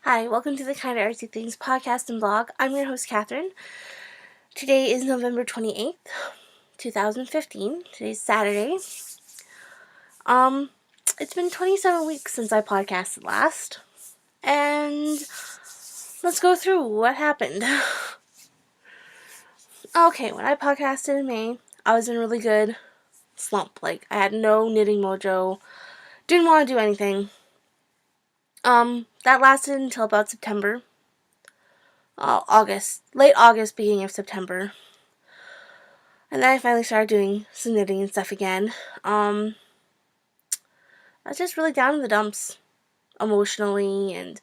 Hi, welcome to the Kind of Artsy Things podcast and blog. I'm your host, Catherine. Today is November 28th, 2015. Today's Saturday. It's been 27 weeks since I podcasted last. And let's go through what happened. Okay, when I podcasted in May, I was in a really good slump. I had no knitting mojo. Didn't want to do anything. That lasted until about September. Late August, beginning of September. And then I finally started doing some knitting and stuff again. I was just really down in the dumps, emotionally and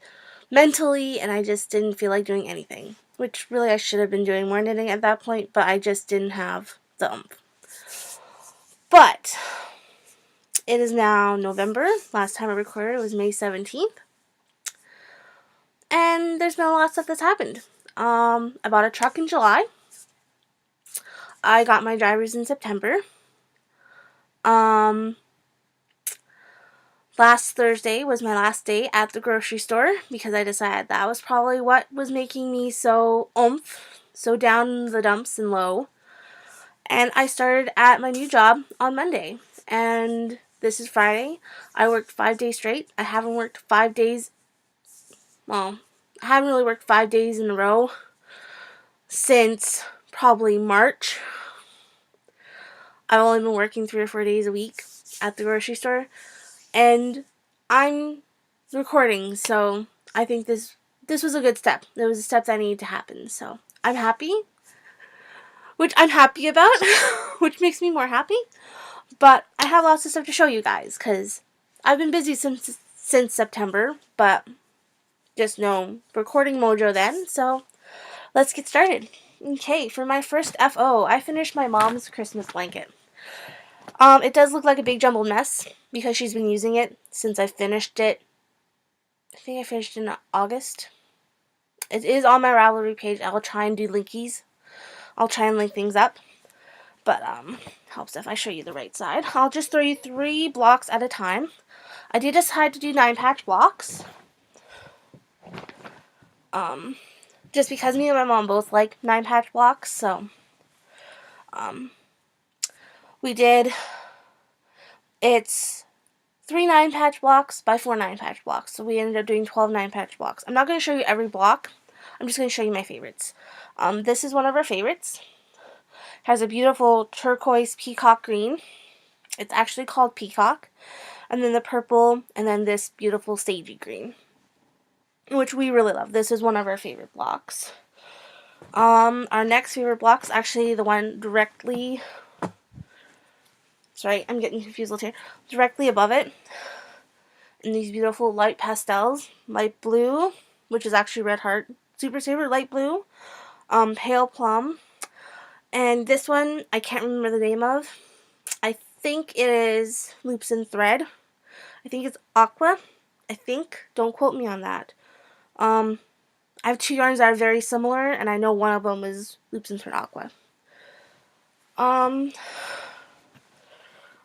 mentally, and I just didn't feel like doing anything. Which really I should have been doing more knitting at that point, but I just didn't have the oomph. But it is now November. Last time I recorded was May 17th. And there's been a lot of stuff that's happened. I bought a truck in July. I got my driver's in September. Last Thursday was my last day at the grocery store because I decided that was probably what was making me so so down in the dumps and low. And I started at my new job on Monday. And this is Friday. I worked 5 days straight. I haven't really worked 5 days in a row since probably March. I've only been working 3 or 4 days a week at the grocery store. And I'm recording, so I think this was a good step. It was a step that needed to happen, so I'm happy. Which I'm happy about, which makes me more happy. But I have lots of stuff to show you guys, because I've been busy since September, but just no recording mojo then, so let's get started. Okay, for my first FO, I finished my mom's Christmas blanket. It does look like a big jumbled mess because she's been using it since I finished it. I think I finished in August. It is on my Ravelry page. I'll try and do linkies. I'll try and link things up. But, helps if I show you the right side. I'll just throw you 3 blocks at a time. I did decide to do 9-patch blocks. Just because me and my mom both like 9-patch blocks, so, we did. It's 3 9-patch blocks by 4 9-patch blocks. So we ended up doing 12 9-patch blocks. I'm not going to show you every block. I'm just going to show you my favorites. This is one of our favorites. It has a beautiful turquoise peacock green. It's actually called peacock. And then the purple, and then this beautiful sagey green, which we really love. This is one of our favorite blocks. Our next favorite block is actually the one directly... Sorry, I'm getting confused a little here. Directly above it. And these beautiful light pastels. Light blue, which is actually Red Heart Super Saver light blue. Pale plum. And this one, I can't remember the name of. I think it is Loops and Thread. I think it's Aqua. I think. Don't quote me on that. I have 2 yarns that are very similar, and I know one of them is Loops and Thread Aqua.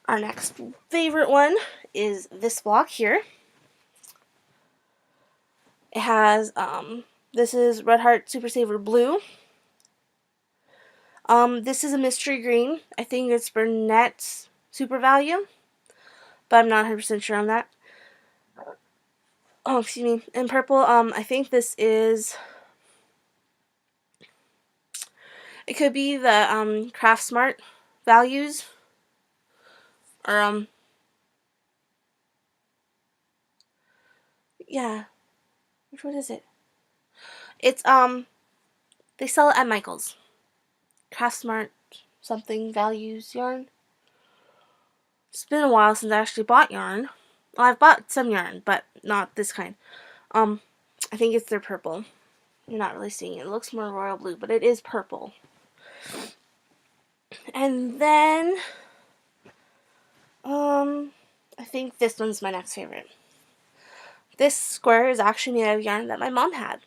Our next favorite one is this block here. It has, this is Red Heart Super Saver Blue. This is a mystery green. I think it's Burnett's Super Value, but I'm not 100% sure on that. Oh, excuse me. In purple, I think this is, it could be the, Craft Smart Values. Or, yeah. Which one is it? It's, they sell it at Michael's. Craft Smart something values yarn. It's been a while since I actually bought yarn. Well, I've bought some yarn, but not this kind. I think it's their purple. You're not really seeing it. It looks more royal blue, but it is purple. And then, I think this one's my next favorite. This square is actually made out of yarn that my mom had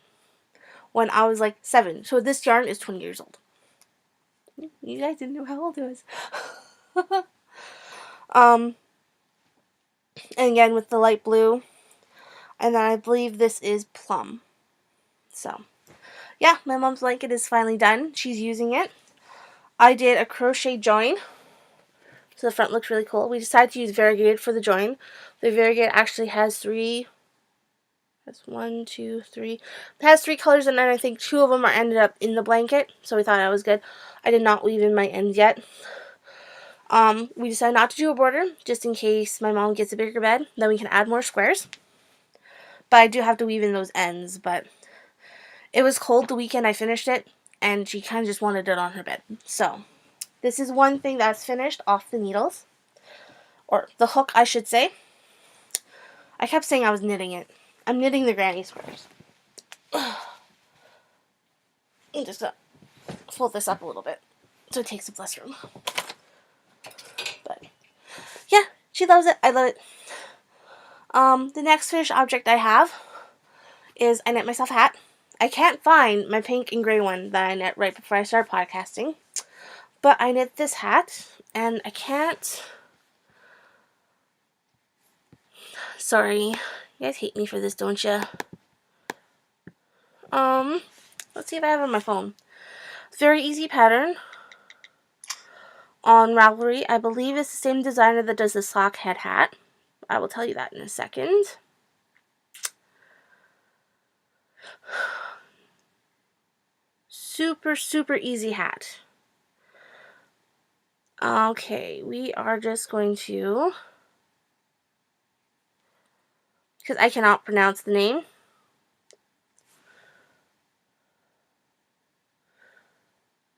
when I was like 7. So this yarn is 20 years old. You guys didn't know how old it was. And again with the light blue. And then I believe this is plum. So, yeah, my mom's blanket is finally done. She's using it. I did a crochet join. So the front looks really cool. We decided to use variegated for the join. The variegated actually has one, two, three. It has 3 colors, and then I think 2 of them are ended up in the blanket. So we thought that was good. I did not weave in my ends yet. We decided not to do a border, just in case my mom gets a bigger bed. Then we can add more squares. But I do have to weave in those ends. But it was cold the weekend I finished it, and she kind of just wanted it on her bed. So this is one thing that's finished off the needles. Or the hook, I should say. I kept saying I was knitting it. I'm knitting the granny squares. I'm just going to fold this up a little bit so it takes up less room. But yeah, she loves it. I love it. The next finished object I have is I knit myself a hat. I can't find my pink and gray one that I knit right before I started podcasting. But I knit this hat, and I can't... Sorry. You guys hate me for this, don't you? Let's see if I have it on my phone. Very easy pattern. On Ravelry, I believe it's the same designer that does the sock head hat. I will tell you that in a second. Super, super easy hat. Okay, we are just going to... Because I cannot pronounce the name.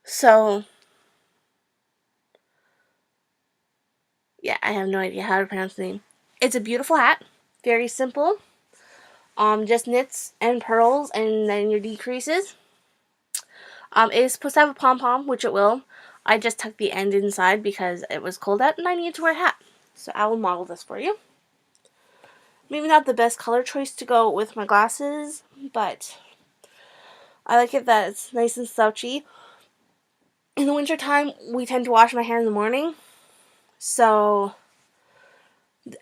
So... yeah, I have no idea how to pronounce the name. It's a beautiful hat. Very simple. Just knits and purls and then your decreases. It is supposed to have a pom-pom, which it will. I just tucked the end inside because it was cold out and I needed to wear a hat. So I will model this for you. Maybe not the best color choice to go with my glasses, but I like it that it's nice and slouchy. In the winter time, we tend to wash my hair in the morning. So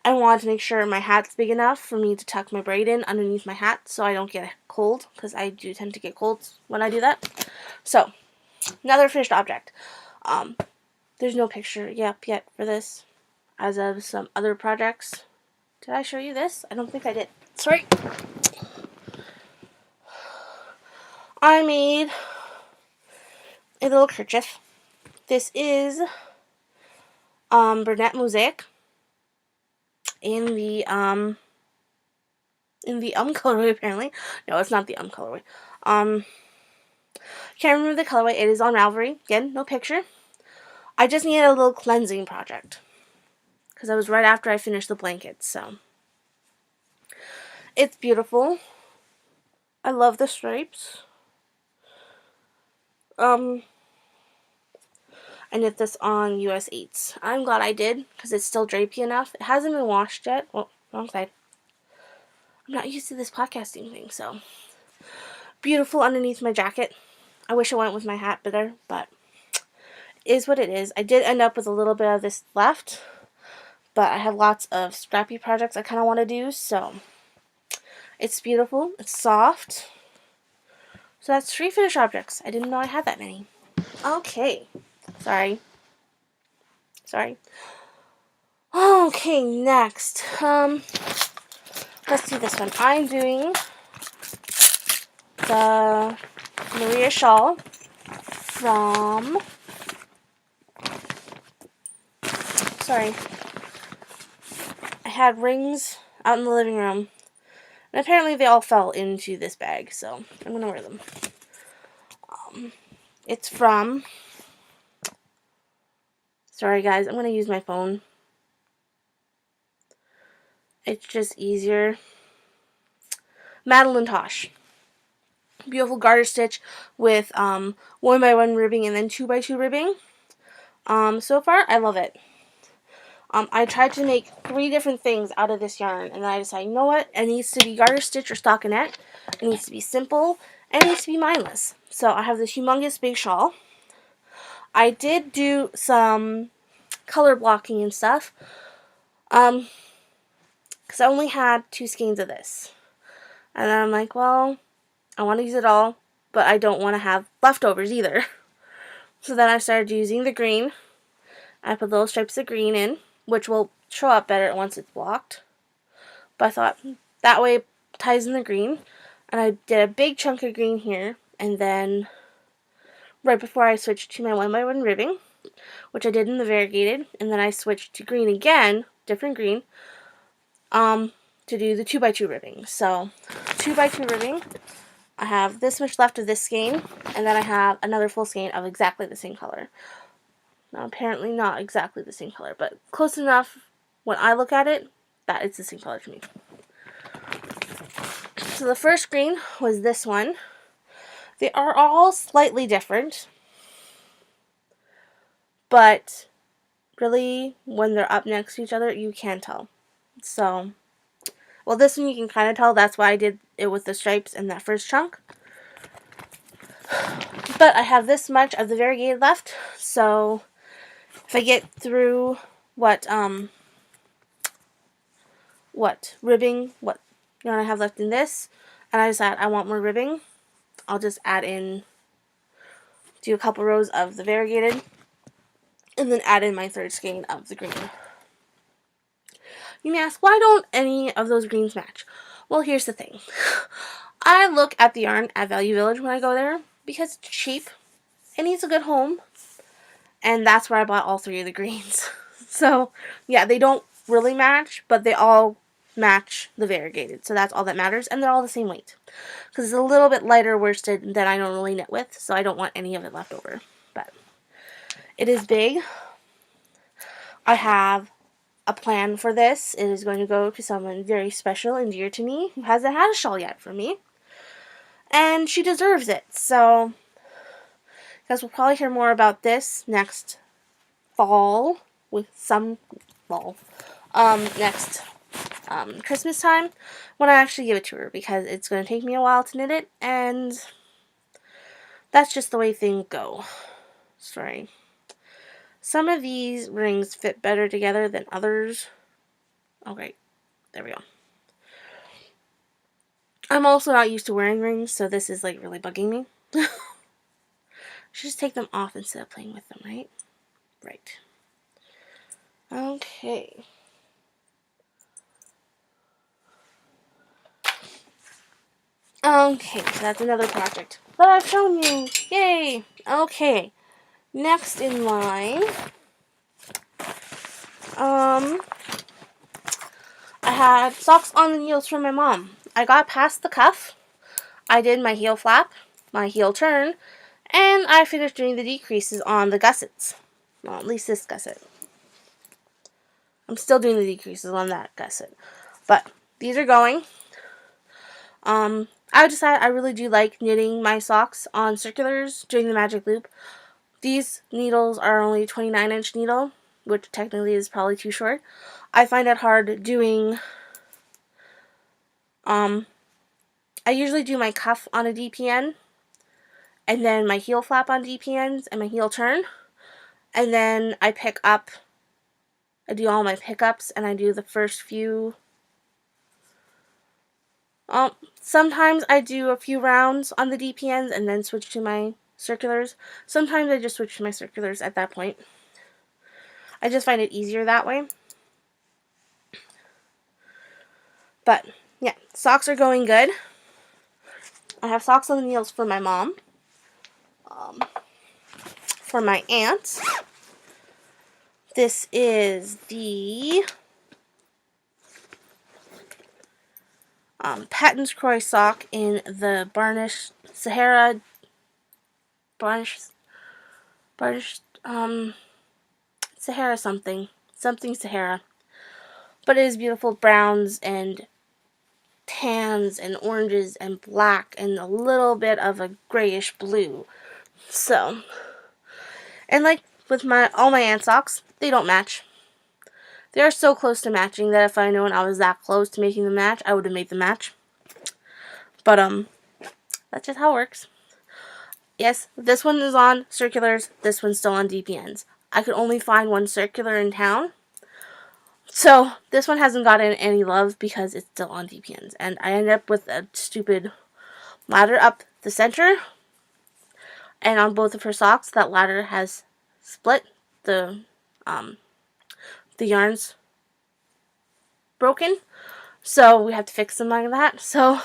I wanted to make sure my hat's big enough for me to tuck my braid in underneath my hat so I don't get cold, because I do tend to get cold when I do that. So, another finished object. There's no picture yet for this, as of some other projects. Did I show you this? I don't think I did. Sorry. I made a little kerchief. This is Burnett Mosaic in the colorway, apparently. No, it's not the colorway. Can't remember the colorway. It is on Ravelry. Again, no picture. I just needed a little cleansing project, because I was right after I finished the blanket, so. It's beautiful. I love the stripes. I knit this on US 8s. I'm glad I did, because it's still drapey enough. It hasn't been washed yet. Well, wrong side. I'm not used to this podcasting thing, so. Beautiful underneath my jacket. I wish I went with my hat better, but it is what it is. I did end up with a little bit of this left, but I have lots of scrappy projects I kind of want to do, so. It's beautiful. It's soft. So that's 3 finished objects. I didn't know I had that many. Okay. Sorry. Okay, next. Let's do this one. I'm doing the Maria shawl from... Sorry. I had rings out in the living room. And apparently they all fell into this bag, so I'm going to wear them. It's from... Sorry guys, I'm going to use my phone. It's just easier. Madeline Tosh. Beautiful garter stitch with 1x1 ribbing and then 2x2 ribbing. So far, I love it. I tried to make 3 different things out of this yarn, and then I decided, you know what? It needs to be garter stitch or stockinette. It needs to be simple, and it needs to be mindless. So I have this humongous big shawl. I did do some color blocking and stuff, because I only had 2 skeins of this. And then I'm like, well, I want to use it all, but I don't want to have leftovers either. So then I started using the green. I put little stripes of green in, which will show up better once it's blocked. But I thought that way it ties in the green. And I did a big chunk of green here, and then right before I switched to my 1x1 ribbing, which I did in the variegated, and then I switched to green again, different green, to do the 2x2 ribbing. So 2x2 ribbing, I have this much left of this skein, and then I have another full skein of exactly the same color. Now apparently not exactly the same color, but close enough when I look at it that it's the same color to me. So the first green was this one. They are all slightly different, but really when they're up next to each other you can tell. So, well, this one you can kind of tell. That's why I did it with the stripes in that first chunk. But I have this much of the variegated left, so if I get through what ribbing, what yarn I have left in this, and I decide I want more ribbing, I'll just add in, do a couple rows of the variegated, and then add in my third skein of the green. You may ask, why don't any of those greens match? Well, here's the thing. I look at the yarn at Value Village when I go there because it's cheap. It needs a good home. And that's where I bought all three of the greens. So, yeah, they don't really match, but they all match the variegated. So that's all that matters. And they're all the same weight. Because it's a little bit lighter worsted than I normally knit with. So I don't want any of it left over. But it is big. I have a plan for this. It is going to go to someone very special and dear to me who hasn't had a shawl yet from me. And she deserves it. So, because we'll probably hear more about this next fall, with some fall, next Christmas time, when I actually give it to her, because it's going to take me a while to knit it, and that's just the way things go. Sorry. Some of these rings fit better together than others. Okay, there we go. I'm also not used to wearing rings, so this is like really bugging me. Should just take them off instead of playing with them, right? Right. Okay. Okay, so that's another project that I've shown you. Yay! Okay. Next in line, I had socks on the heels from my mom. I got past the cuff. I did my heel flap, my heel turn, and I finished doing the decreases on the gussets. Well, at least this gusset. I'm still doing the decreases on that gusset. But these are going. I decided I really do like knitting my socks on circulars doing the magic loop. These needles are only 29-inch needle, which technically is probably too short. I find it hard doing, I usually do my cuff on a DPN, and then my heel flap on DPNs, and my heel turn, and then I pick up, I do all my pickups, and I do the first few. Sometimes I do a few rounds on the DPNs and then switch to my circulars. Sometimes I just switch to my circulars at that point. I just find it easier that way. But, yeah, socks are going good. I have socks on the heels for my mom. For my aunt, this is the Patton's Croix sock in the Varnished Sahara, Sahara something Sahara. But it is beautiful browns and tans and oranges and black and a little bit of a grayish blue. So, and like with all my aunt socks, they don't match. They are so close to matching that if I known I was that close to making them match, I would have made them match. But that's just how it works. Yes, this one is on circulars, this one's still on DPNs. I could only find one circular in town, So this one hasn't gotten any love because it's still on DPNs. And I ended up with a stupid ladder up the center. And on both of her socks, that ladder has split. The yarn's broken. So we have to fix them like that. So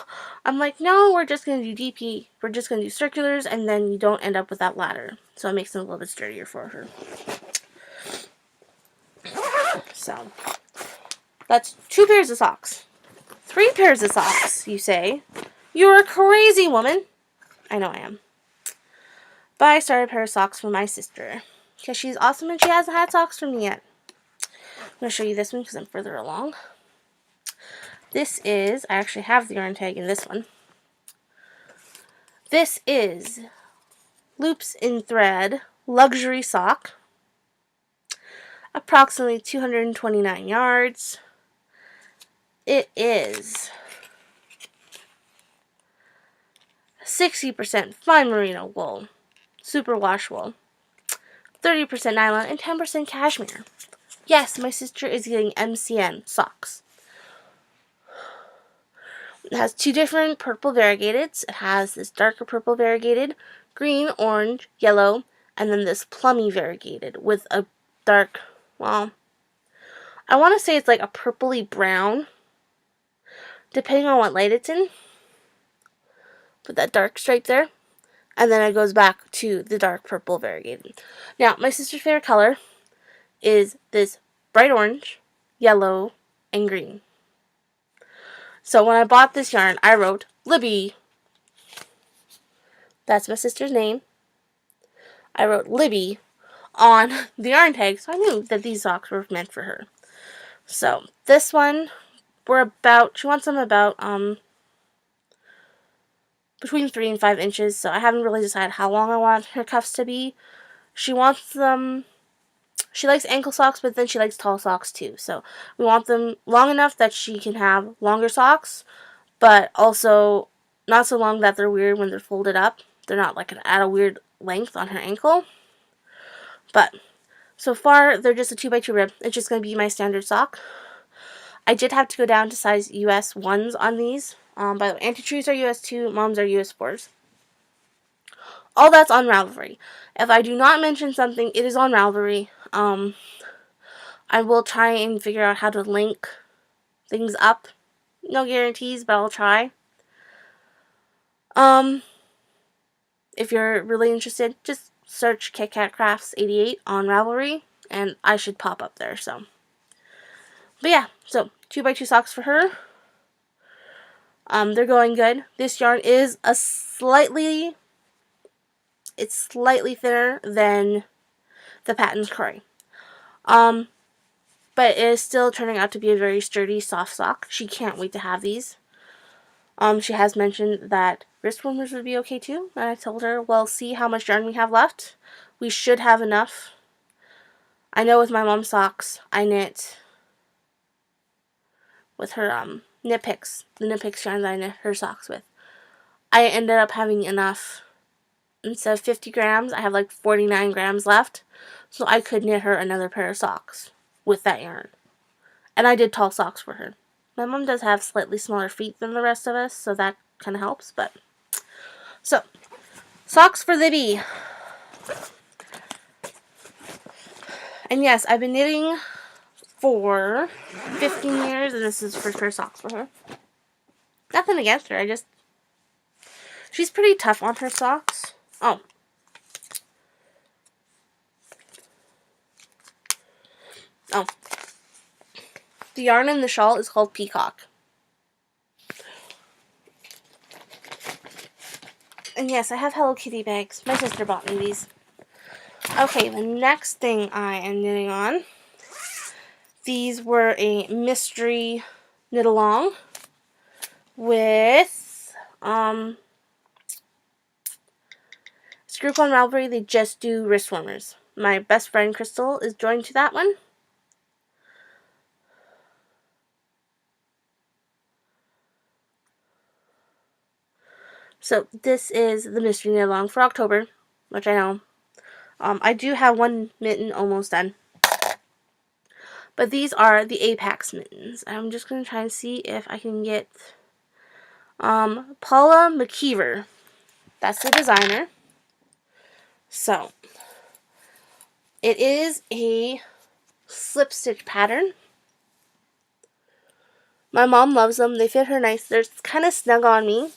I'm like, no, we're just going to do DP. We're just going to do circulars, and then you don't end up with that ladder. So it makes them a little bit sturdier for her. So that's 2 pairs of socks. 3 pairs of socks, you say? You're a crazy woman. I know I am. But I started a pair of socks for my sister. Because she's awesome and she hasn't had socks from me yet. I'm going to show you this one because I'm further along. This is, I actually have the yarn tag in this one. This is Loops in Thread Luxury Sock. Approximately 229 yards. It is 60% fine merino wool, superwash wool, 30% nylon, and 10% cashmere. Yes, my sister is getting MCN socks. It has 2 different purple variegateds. It has this darker purple variegated, green, orange, yellow, and then this plummy variegated with a dark, well, I want to say it's like a purpley brown, depending on what light it's in. Put that dark stripe there. And then it goes back to the dark purple variegated. Now, my sister's favorite color is this bright orange, yellow, and green. So when I bought this yarn, I wrote Libby. That's my sister's name. I wrote Libby on the yarn tag, so I knew that these socks were meant for her. So this one, she wants them about between 3 and 5 inches, so I haven't really decided how long I want her cuffs to be. She wants them, she likes ankle socks, but then she likes tall socks too. So we want them long enough that she can have longer socks, but also not so long that they're weird when they're folded up. They're not like at a weird length on her ankle. But so far, they're just a 2x2 rib. It's just going to be my standard sock. I did have to go down to size US 1s on these. By the way, anti-trues are US 2, moms are US 4s. All that's on Ravelry. If I do not mention something, it is on Ravelry. I will try and figure out how to link things up. No guarantees, but I'll try. If you're really interested, just search KitKat Crafts 88 on Ravelry, and I should pop up there. So, but yeah, so 2x2 socks for her. They're going good. This yarn is slightly thinner than the Patton's Croy. But it is still turning out to be a very sturdy, soft sock. She can't wait to have these. She has mentioned that wrist warmers would be okay too. And I told her, well, see how much yarn we have left. We should have enough. I know with my mom's socks, I knit with her knit picks. The knit picks yarn that I knit her socks with. I ended up having enough. Instead of 50 grams, I have like 49 grams left. So I could knit her another pair of socks with that yarn. And I did tall socks for her. My mom does have slightly smaller feet than the rest of us, so that kind of helps. But so, socks for Libby. And yes, I've been knitting for 15 years, and this is the first pair of socks for her. Nothing against her, she's pretty tough on her socks. Oh. The yarn in the shawl is called Peacock. And yes, I have Hello Kitty bags. My sister bought me these. Okay, the next thing I am knitting on. These were a mystery knit along with this group on Ravelry. They just do wrist warmers. My best friend Crystal is joined to that one. So this is the mystery knit along for October, which I know. I do have one mitten almost done. But these are the Apex mittens. I'm just going to try and see if I can get Paula McKeever. That's the designer. So, it is a slip stitch pattern. My mom loves them. They fit her nice. They're kind of snug on me.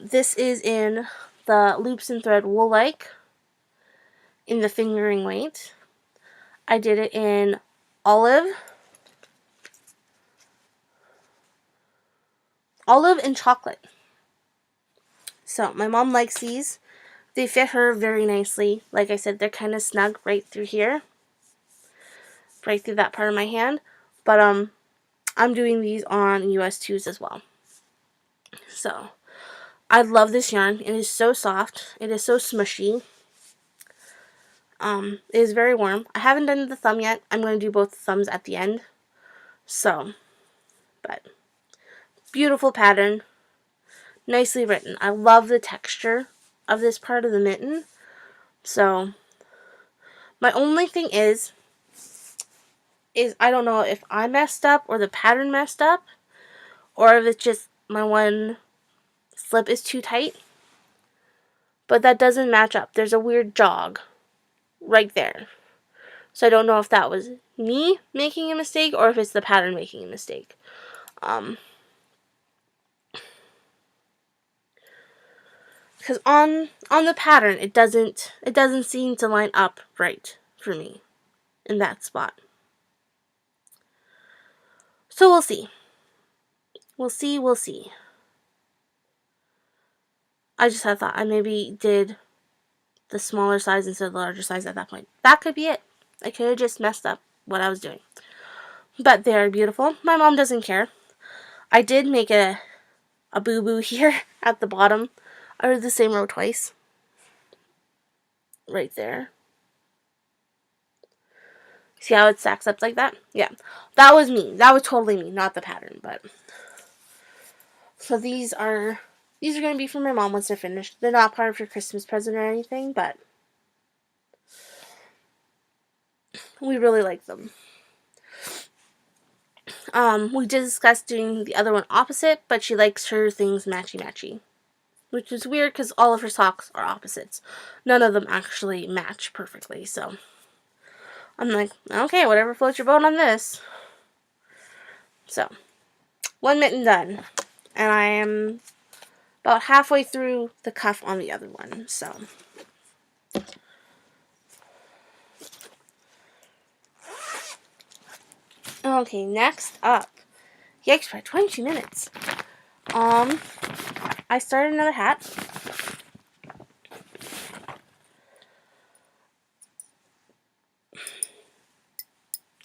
This is in the loops and thread wool like in the fingering weight. I did it in olive and chocolate. So my mom likes these. They fit her very nicely. Like I said, they're kind of snug right through here, right through that part of my hand. But I'm doing these on US 2s as well. So I love this yarn. It is so soft. It is so smushy. It is very warm. I haven't done the thumb yet. I'm going to do both thumbs at the end. So, but beautiful pattern. Nicely written. I love the texture of this part of the mitten. So, my only thing is I don't know if I messed up or the pattern messed up, or if it's just my one slip is too tight. But that doesn't match up. There's a weird jog right there. So I don't know if that was me making a mistake or if it's the pattern making a mistake. Because on the pattern, it doesn't seem to line up right for me in that spot. So we'll see. We'll see. I just had thought I maybe did the smaller size instead of the larger size at that point. That could be it. I could have just messed up what I was doing. But they're beautiful. My mom doesn't care. I did make a boo-boo here at the bottom. I did the same row twice. Right there. See how it stacks up like that? Yeah. That was me. That was totally me, not the pattern. But so these are going to be for my mom once they're finished. They're not part of her Christmas present or anything, but we really like them. We did discuss doing the other one opposite, but she likes her things matchy-matchy. Which is weird because all of her socks are opposites. None of them actually match perfectly, so I'm like, okay, whatever floats your boat on this. So, one mitten done. And I am about halfway through the cuff on the other one, so. Okay, next up. Yikes, for 22 minutes. I started another hat.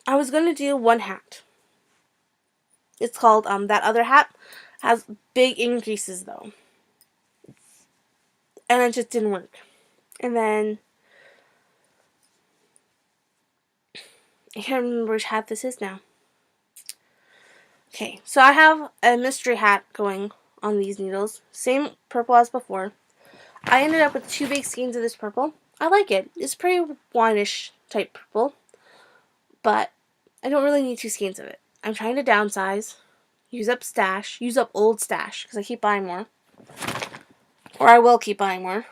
I was going to do one hat. It's called, That Other Hat. Has big increases, though. And it just didn't work. And then, I can't remember which hat this is now. Okay, so I have a mystery hat going on these needles. Same purple as before. I ended up with 2 big skeins of this purple. I like it. It's pretty wineish type purple. But I don't really need 2 skeins of it. I'm trying to downsize. Use up old stash, because I keep buying more. Or I will keep buying more.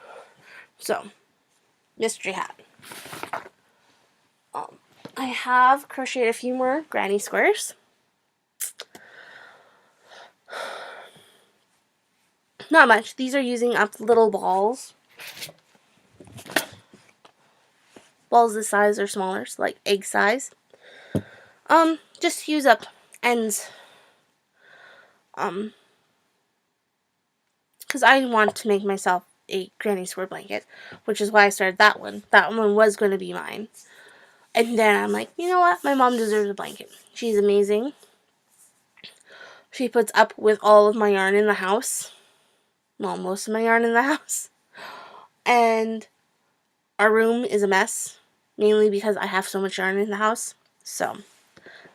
So, mystery hat. I have crocheted a few more granny squares. Not much. These are using up little balls. Balls this size or smaller, so like egg size. Just use up ends. Because I want to make myself a granny square blanket, which is why I started that one. That one was going to be mine. And then I'm like, you know what? My mom deserves a blanket. She's amazing. She puts up with all of my yarn in the house. Well, most of my yarn in the house. And our room is a mess. Mainly because I have so much yarn in the house. So,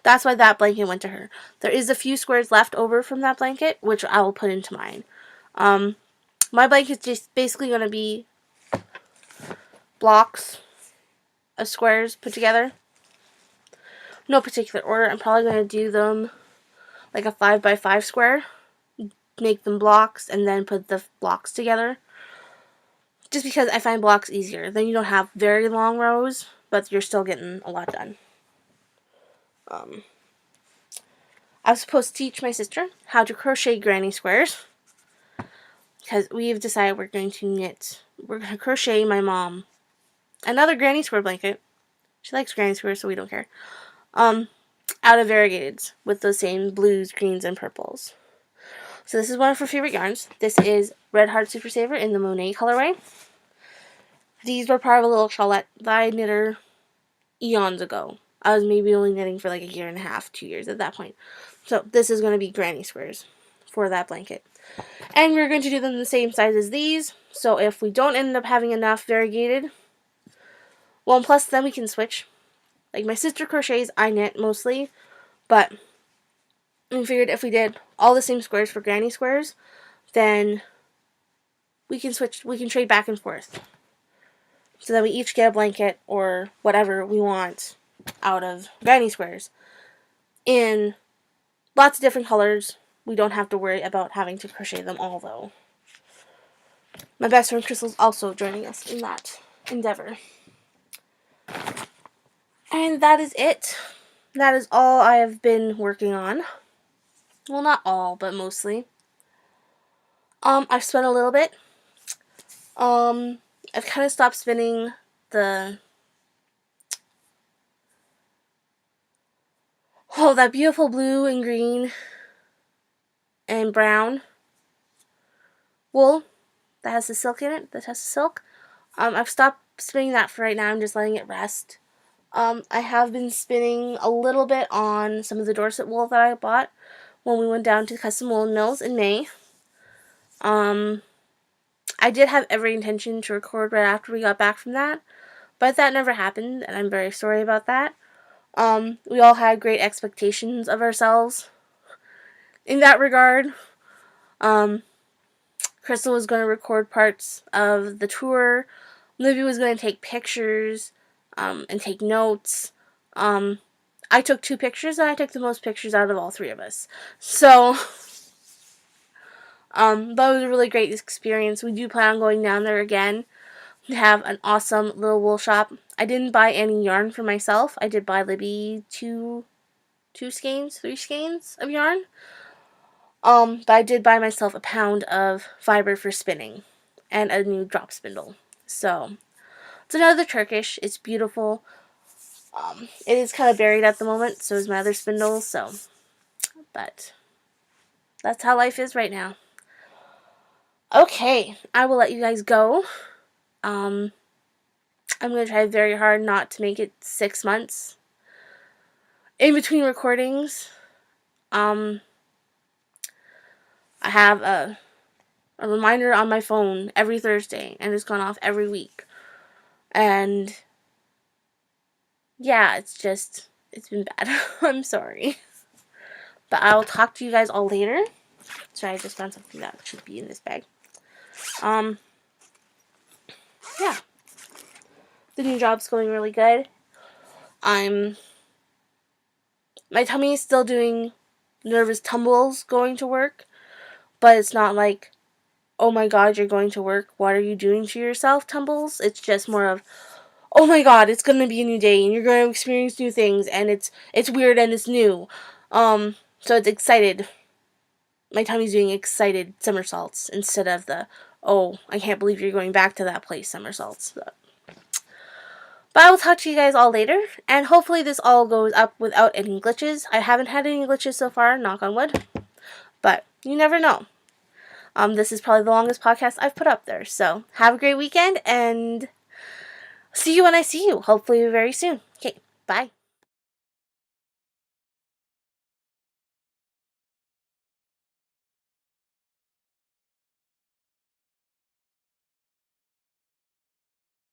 that's why that blanket went to her. There is a few squares left over from that blanket, which I will put into mine. My blanket's just basically going to be blocks of squares put together. no particular order. I'm probably going to do them like a 5x5 square, make them blocks, and then put the blocks together. Just because I find blocks easier. Then you don't have very long rows, but you're still getting a lot done. I was supposed to teach my sister how to crochet granny squares, because we've decided we're going to crochet my mom another granny square blanket. She likes granny squares, so we don't care. Out of variegateds with those same blues, greens, and purples. So this is one of her favorite yarns. This is Red Heart Super Saver in the Monet colorway. These were part of a little shawlette that I knit her eons ago. I was maybe only knitting for like a year and a half, 2 years at that point. So this is going to be granny squares for that blanket. And we're going to do them the same size as these. So if we don't end up having enough variegated, well, and plus then we can switch. Like my sister crochets, I knit mostly. But we figured if we did all the same squares for granny squares, then we can switch, we can trade back and forth. So that we each get a blanket or whatever we want out of granny squares in lots of different colors. We don't have to worry about having to crochet them all, though. My best friend Crystal's also joining us in that endeavor. And that is it. That is all I have been working on. Well, not all, but mostly. I've spent a little bit. I've kind of stopped spinning that beautiful blue and green and brown wool that has the silk in it, I've stopped spinning that for right now. I'm just letting it rest. I have been spinning a little bit on some of the Dorset wool that I bought when we went down to Custom Wool Mills in May. I did have every intention to record right after we got back from that, but that never happened, and I'm very sorry about that. We all had great expectations of ourselves in that regard. Crystal was going to record parts of the tour. Libby was going to take pictures and take notes. I took 2 pictures, and I took the most pictures out of all 3 of us. So, that was a really great experience. We do plan on going down there again to have an awesome little wool shop. I didn't buy any yarn for myself. I did buy Libby 3 skeins of yarn. But I did buy myself a pound of fiber for spinning and a new drop spindle. So, it's another Turkish. It's beautiful. It is kind of buried at the moment, so is my other spindle, but that's how life is right now. Okay, I will let you guys go. I'm going to try very hard not to make it 6 months in between recordings. I have a reminder on my phone every Thursday, and it's gone off every week. And yeah, it's been bad. I'm sorry. But I will talk to you guys all later. Sorry, I just found something that should be in this bag. Yeah. The new job's going really good. My tummy is still doing nervous tumbles going to work, but it's not like, oh my god, you're going to work, what are you doing to yourself tumbles. It's just more of, oh my god, it's going to be a new day, and you're going to experience new things, and it's weird and it's new. So it's excited. My tummy's doing excited somersaults instead of the, oh, I can't believe you're going back to that place somersaults. But I will talk to you guys all later, and hopefully this all goes up without any glitches. I haven't had any glitches so far, knock on wood, but you never know. This is probably the longest podcast I've put up there, so have a great weekend, and see you when I see you, hopefully very soon. Okay, bye.